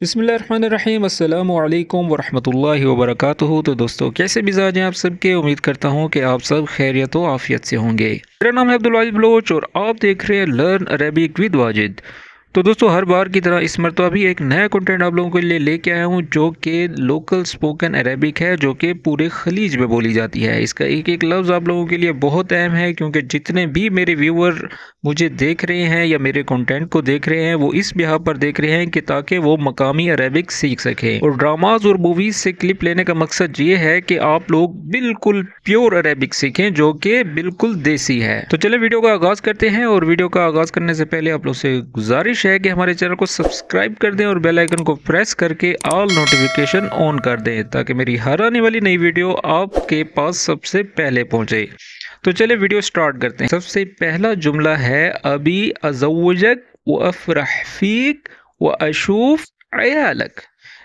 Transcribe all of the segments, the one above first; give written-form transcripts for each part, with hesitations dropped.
बिस्मिल्लाहिर्रहमानिर्रहीम, अस्सलामु अलैकुम वरहमतुल्लाहि वबरकातुहू। तो दोस्तों, कैसे मिजाज हैं आप सबके। उम्मीद करता हूँ कि आप सब खैरियत व आफियत से होंगे। मेरा नाम है अब्दुल वाजिद बलोच और आप देख रहे हैं लर्न अरेबिक विद वाजिद। तो दोस्तों, हर बार की तरह इस मरतबा भी एक नया कंटेंट आप लोगों के लिए लेके आया हूँ, जो कि लोकल स्पोकन अरेबिक है, जो कि पूरे खलीज में बोली जाती है। इसका एक एक लफ्ज़ आप लोगों के लिए बहुत अहम है, क्योंकि जितने भी मेरे व्यूअर मुझे देख रहे हैं या मेरे कंटेंट को देख रहे हैं, वो इस बिहार पर देख रहे हैं कि ताकि वो मकामी अरेबिक सीख सकें। और ड्रामाज और मूवीज से क्लिप लेने का मकसद ये है कि आप लोग बिल्कुल प्योर अरेबिक सीखें, जो कि बिल्कुल देसी है। तो चले वीडियो का आगाज करते हैं। और वीडियो का आगाज करने से पहले आप लोग से गुजारिश है कि हमारे चैनल को सब्सक्राइब कर दें और बेल आइकन को प्रेस करके ऑल नोटिफिकेशन ऑन कर दें, ताकि मेरी हर आने वाली नई वीडियो आपके पास सबसे पहले पहुंचे। तो चले वीडियो स्टार्ट करते हैं। सबसे पहला जुमला है अबी अज़व्वजक व अफ़रह फीक व अशूफ अयालक।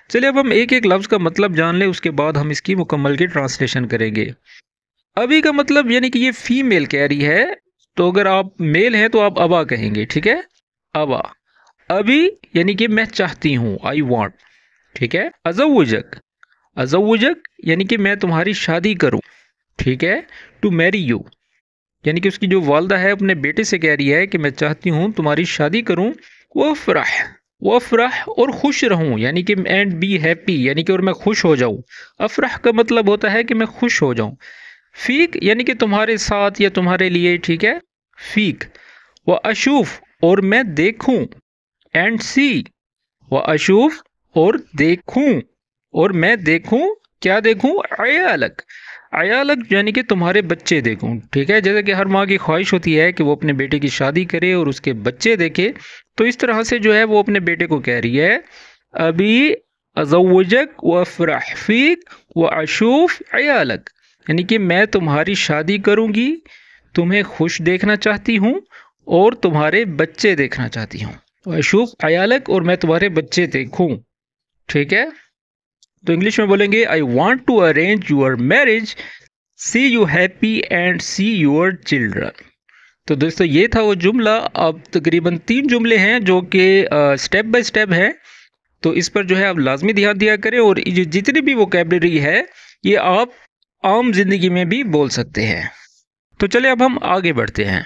चलिए अब हम एक एक लफ्ज़ का मतलब जान लें, उसके बाद हम इसकी मुकम्मल की ट्रांसलेशन करेंगे। अभी का मतलब यानी कि ये फीमेल कह रही है, तो अगर आप मेल हैं तो आप अबा कहेंगे, ठीक है। अबा। अभी यानी कि मैं चाहती हूँ, आई वॉन्ट, ठीक है। अज़व्वजक, अज़व्वजक यानी कि मैं तुम्हारी शादी करूँ, ठीक है। टू मैरी यू यानी कि उसकी जो वालदा है अपने बेटे से कह रही है कि मैं चाहती हूँ तुम्हारी शादी करूँ। वो अफराह और खुश रहूँ, यानी कि एंड बी हैप्पी, यानी कि और मैं खुश हो जाऊँ। अफराह का मतलब होता है कि मैं खुश हो जाऊँ। फीक यानी कि तुम्हारे साथ या तुम्हारे लिए, ठीक है, फीक। व अशूफ और मैं देखूँ, एंड सी। व अशूफ और देखूँ, और मैं देखूँ, क्या देखूँ, अयालक। अयालक यानी कि तुम्हारे बच्चे देखूं, ठीक है। जैसे कि हर माँ की ख्वाहिश होती है कि वो अपने बेटे की शादी करे और उसके बच्चे देखे, तो इस तरह से जो है वो अपने बेटे को कह रही है अभी अज़व्वजक व अफ़रह फीक व अशूफ अयालक, यानी कि मैं तुम्हारी शादी करूंगी, तुम्हें खुश देखना चाहती हूँ और तुम्हारे बच्चे देखना चाहती हूँ। अशूफ अयालक, और मैं तुम्हारे बच्चे देखूं, ठीक है। तो इंग्लिश में बोलेंगे I want to arrange your marriage, see you happy and see your children. तो दोस्तों, ये था वो जुमला। अब तकरीबन 3 जुमले हैं जो कि स्टेप बाय स्टेप हैं, तो इस पर जो है आप लाजमी ध्यान दिया करें। और जितनी भी वोकैबुलरी है ये आप आम जिंदगी में भी बोल सकते हैं। तो चले अब हम आगे बढ़ते हैं।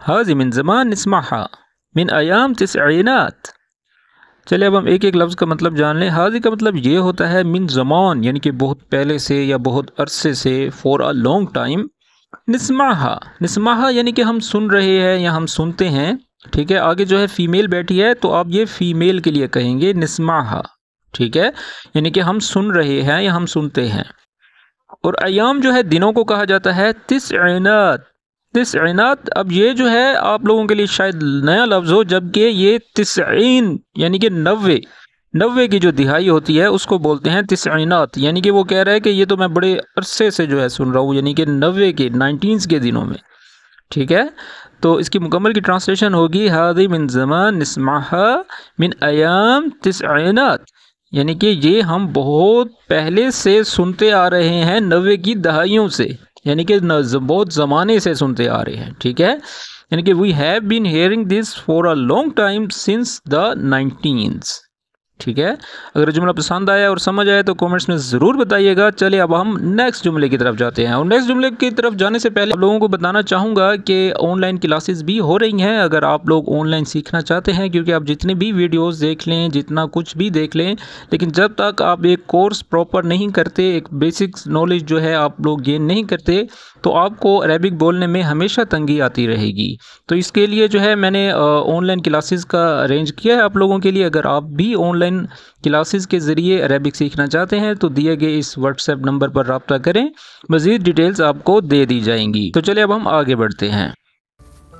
हाज़ी मिन ज़मान निस्माहा मिन अयाम तिस्ईनात। चलिए अब हम एक एक लफ्ज़ का मतलब जान लें। हाज़ी का मतलब ये होता है मिन ज़मान, यानी कि बहुत पहले से या बहुत अरसे से, फॉर अ लॉन्ग टाइम। निस्माहा, निस्माहा यानी कि हम सुन रहे हैं या हम सुनते हैं, ठीक है। आगे जो है फीमेल बैठी है, तो आप ये फीमेल के लिए कहेंगे निस्माहा, ठीक है, यानी कि हम सुन रहे हैं या हम सुनते हैं। और अयाम जो है दिनों को कहा जाता है तिस्ईनात, तिस्ईनात। अब ये जो है आप लोगों के लिए शायद नया लफ्ज़ हो, जबकि ये तिस्ईन यानी कि 90, 90 की जो दिहाई होती है उसको बोलते हैं तिस्ईनात। यानी कि वो कह रहा है कि ये तो मैं बड़े अरसे से जो है सुन रहा हूँ, यानी कि 90 के 19 के दिनों में, ठीक है। तो इसकी मुकम्मल की ट्रांसलेशन होगी हादी मिन ज़मान निस्माहा मिन अयाम तिस्ईनात, यानी कि ये हम बहुत पहले से सुनते आ रहे हैं, 90 की दहाइयों से, यानी कि बहुत ज़माने से सुनते आ रहे हैं, ठीक है। यानी कि we have been hearing this for a long time since the 19s, ठीक है। अगर जुमला पसंद आया और समझ आया तो कमेंट्स में ज़रूर बताइएगा। चलिए अब हम नेक्स्ट जुमले की तरफ जाते हैं। और नेक्स्ट जुमले की तरफ जाने से पहले आप लोगों को बताना चाहूँगा कि ऑनलाइन क्लासेस भी हो रही हैं, अगर आप लोग ऑनलाइन सीखना चाहते हैं। क्योंकि आप जितने भी वीडियोस देख लें, जितना कुछ भी देख लें, लेकिन जब तक आप एक कोर्स प्रॉपर नहीं करते, एक बेसिक नॉलेज जो है आप लोग गेन नहीं करते, तो आपको अरेबिक बोलने में हमेशा तंगी आती रहेगी। तो इसके लिए जो है मैंने ऑनलाइन क्लासेस का अरेंज किया है आप लोगों के लिए। अगर आप भी ऑनलाइन क्लासेस के ज़रिए अरेबिक सीखना चाहते हैं तो दिए गए इस व्हाट्सएप नंबर पर रब्ता करें, मज़ीद डिटेल्स आपको दे दी जाएंगी। तो चलिए अब हम आगे बढ़ते हैं।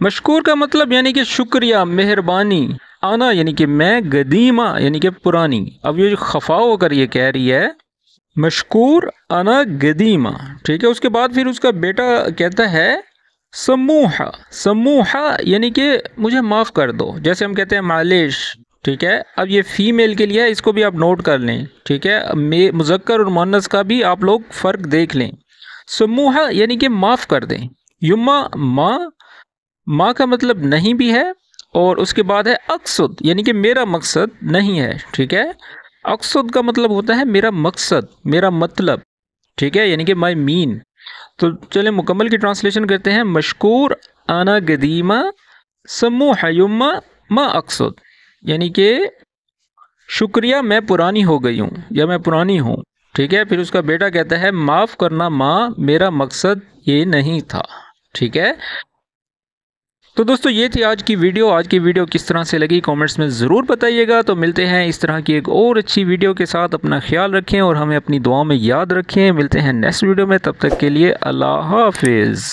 मशकूर का मतलब यानी कि शुक्रिया, मेहरबानी। आना यानी कि मैं, गदीमा यानी कि पुरानी। अब ये जो खफा होकर ये कह रही है मशकूर अना गदीमा, ठीक है। उसके बाद फिर उसका बेटा कहता है समूहा। समूहा यानी कि मुझे माफ़ कर दो, जैसे हम कहते हैं मालिश, ठीक है। अब ये फ़ीमेल के लिए है, इसको भी आप नोट कर लें, ठीक है। मुज़क्कर और मुअन्नस का भी आप लोग फ़र्क देख लें। समूहा यानी कि माफ़ कर दें। युम्मा माँ, माँ का मतलब नहीं भी है। और उसके बाद है अक्सुद यानी कि मेरा मकसद नहीं है, ठीक है। अक्सुद का मतलब होता है मेरा मकसद, मेरा मतलब, ठीक है, यानी कि माई मीन। तो चलें मुकम्मल की ट्रांसलेशन करते हैं। मशकूर आना गदीमा समूह युम्मा मा अक्सुद, यानी कि शुक्रिया मैं पुरानी हो गई हूँ या मैं पुरानी हूँ, ठीक है। फिर उसका बेटा कहता है माफ़ करना माँ, मेरा मकसद ये नहीं था, ठीक है। तो दोस्तों ये थी आज की वीडियो। आज की वीडियो किस तरह से लगी कमेंट्स में ज़रूर बताइएगा। तो मिलते हैं इस तरह की एक और अच्छी वीडियो के साथ। अपना ख्याल रखें और हमें अपनी दुआ में याद रखें। मिलते हैं नेक्स्ट वीडियो में, तब तक के लिए अल्लाह हाफिज़।